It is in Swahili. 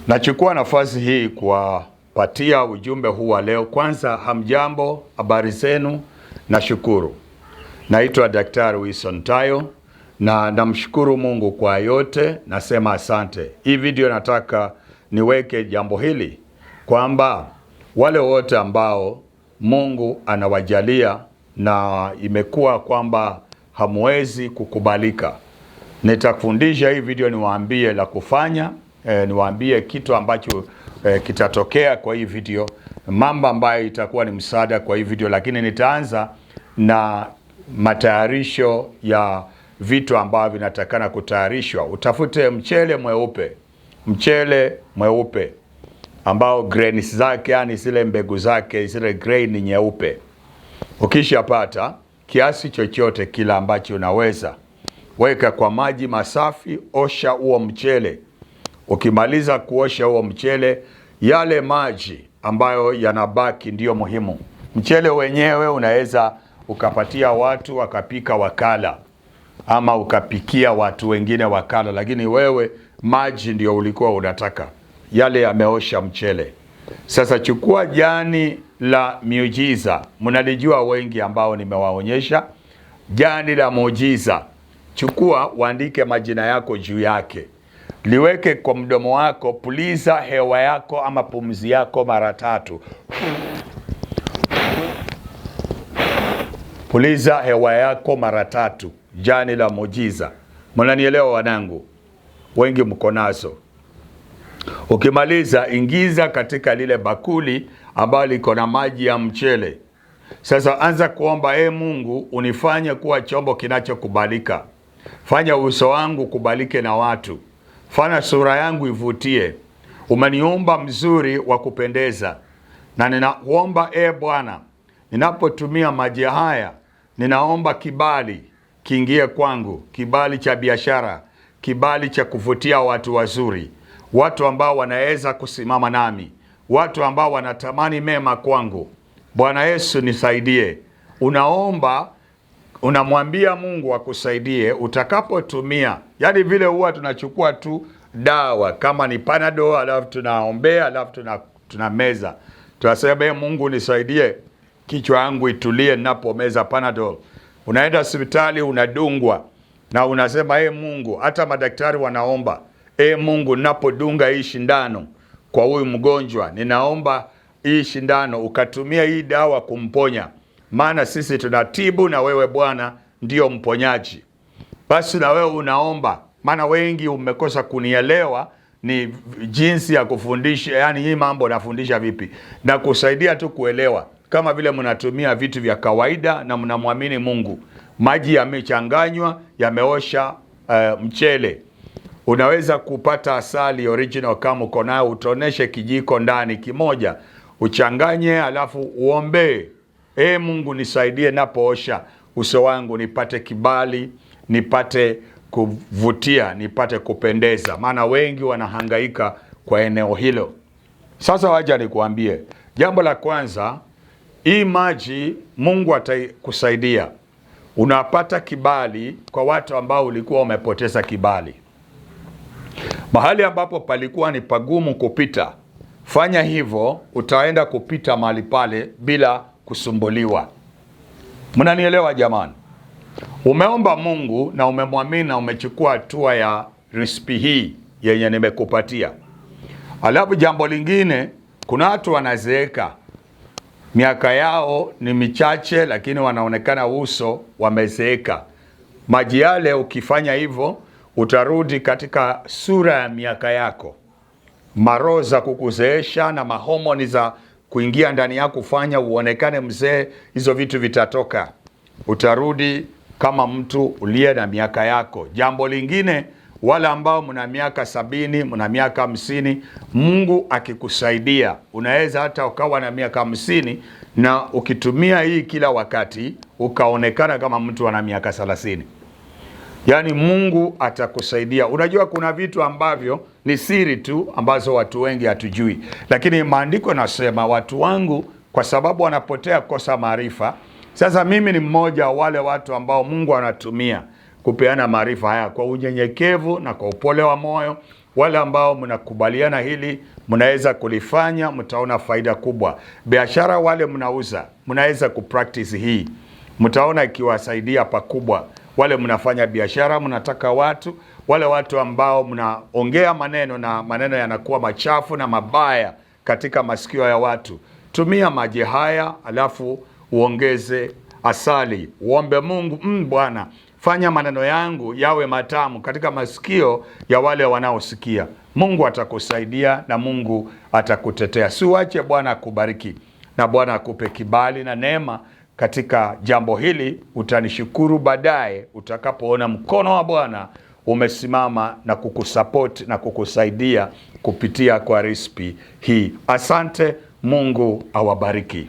Nachukua nafasi hii kuwapatia ujumbe huu wa leo. Kwanza, hamjambo, habari zenu? Nashukuru. Naitwa Daktari Wilson Tayo na namshukuru Mungu kwa yote, nasema asante. Hii video nataka niweke jambo hili kwamba wale wote ambao Mungu anawajalia na imekuwa kwamba hamwezi kukubalika, nitakufundisha hii video, niwaambie la kufanya, niwaambie kitu ambacho kitatokea kwa hii video, mambo ambayo itakuwa ni msaada kwa hii video. Lakini nitaanza na matayarisho ya vitu ambavyo vinatakana kutayarishwa. Utafute mchele mweupe ambao grains zake, yani zile mbegu zake, zile grain nyeupe. Ukishapata kiasi chochote kila ambacho unaweza, weka kwa maji masafi, osha huo mchele. Ukimaliza kuosha huo mchele, yale maji ambayo yanabaki ndiyo muhimu. Mchele wenyewe unaweza ukapatia watu wakapika wakala, ama ukapikia watu wengine wakala, lakini wewe maji ndio ulikuwa unataka, yale yameosha mchele. Sasa chukua jani la miujiza, mnalijua wengi ambao nimewaonyesha. Jani la muujiza, chukua, uandike majina yako juu yake, liweke kwa mdomo wako, puliza hewa yako ama pumzi yako mara 3. Puliza hewa yako mara 3, jani la muujiza. Mnanielewa wanangu? Wengi mko nazo. Ukimaliza, ingiza katika lile bakuli ambalo liko na maji ya mchele. Sasa anza kuomba, Mungu, unifanye kuwa chombo kinachokubalika. Fanya uso wangu kubalike na watu. Fanya sura yangu ivutie. Umeniumba mzuri wa kupendeza. Na ninaomba Bwana, ninapotumia maji haya, ninaomba kibali kiingie kwangu, kibali cha biashara, kibali cha kuvutia watu wazuri, watu ambao wanaweza kusimama nami, watu ambao wanatamani mema kwangu. Bwana Yesu nisaidie. Unaomba, unamwambia Mungu akusaidie utakapotumia. Yani vile huwa tunachukua tu dawa kama ni Panadol, alafu tunaombea, alafu tunameza. Tunasema Mungu nisaidie kichwa yangu itulie ninapomeza Panadol. Unaenda hospitali unadungwa na unasema Mungu, hata madaktari wanaomba, Mungu, ninapodunga hii shindano kwa huyu mgonjwa, ninaomba hii shindano ukatumia hii dawa kumponya, maana sisi tunatibu na wewe Bwana ndio mponyaji. Basi na wewe unaomba, maana wengi umekosa kunielewa ni jinsi ya kufundisha, yani hii mambo nafundisha vipi, na kusaidia tu kuelewa. Kama vile mnatumia vitu vya kawaida na mnamwamini Mungu, maji yamechanganywa, yameosha mchele. Unaweza kupata asali original kama uko nayo, utoneshe kijiko ndani kimoja, uchanganye, alafu uombe, Mungu nisaidie napoosha uso wangu, nipate kibali, nipate kuvutia, nipate kupendeza. Maana wengi wanahangaika kwa eneo hilo. Sasa wacha nikuambie, jambo la kwanza, hii maji Mungu atakusaidia. Unapata kibali kwa watu ambao ulikuwa umepoteza kibali. Mahali ambapo palikuwa ni pagumu kupita, fanya hivyo, utaenda kupita mahali pale bila kusumbuliwa. Mnanielewa jamani? Umeomba Mungu na umemwamini na umechukua hatua ya recipe hii yenye nimekupatia. Alafu jambo lingine, kuna watu wanazeeka, miaka yao ni michache lakini wanaonekana uso wamezeeka. Maji yale ukifanya hivyo, utarudi katika sura ya miaka yako. Maroho za kukuzeesha na mahomoni za kuingia ndani yako kufanya uonekane mzee, hizo vitu vitatoka. Utarudi kama mtu uliye na miaka yako. Jambo lingine, wala ambao mna miaka 70, mna miaka 50, Mungu akikusaidia, unaweza hata ukawa na miaka 50 na ukitumia hii kila wakati ukaonekana kama mtu ana miaka 30. Yani Mungu atakusaidia. Unajua kuna vitu ambavyo ni siri tu ambazo watu wengi hatujui. Lakini maandiko nasema watu wangu kwa sababu wanapotea kosa maarifa. Sasa mimi ni mmoja wale watu ambao Mungu anatumia kupeana maarifa haya kwa unyenyekevu na kwa upole wa moyo. Wale ambao mnakubaliana hili, mnaweza kulifanya, mtaona faida kubwa. Biashara wale mnauza, mnaweza kupractice hii, mtaona ikiwasaidia pakubwa. Wale mnafanya biashara, mnataka wale watu ambao mnaongea maneno na maneno yanakuwa machafu na mabaya katika masikio ya watu, tumia maji haya alafu uongeze asali, uombe Mungu, Bwana, fanya maneno yangu yawe matamu katika masikio ya wale wanaosikia. Mungu atakusaidia na Mungu atakutetea. Siwache Bwana akubariki na Bwana akupe kibali na neema katika jambo hili. Utanishukuru baadaye utakapoona mkono wa Bwana umesimama na kukusupport na kukusaidia kupitia kwa recipe hii. Asante, Mungu awabariki.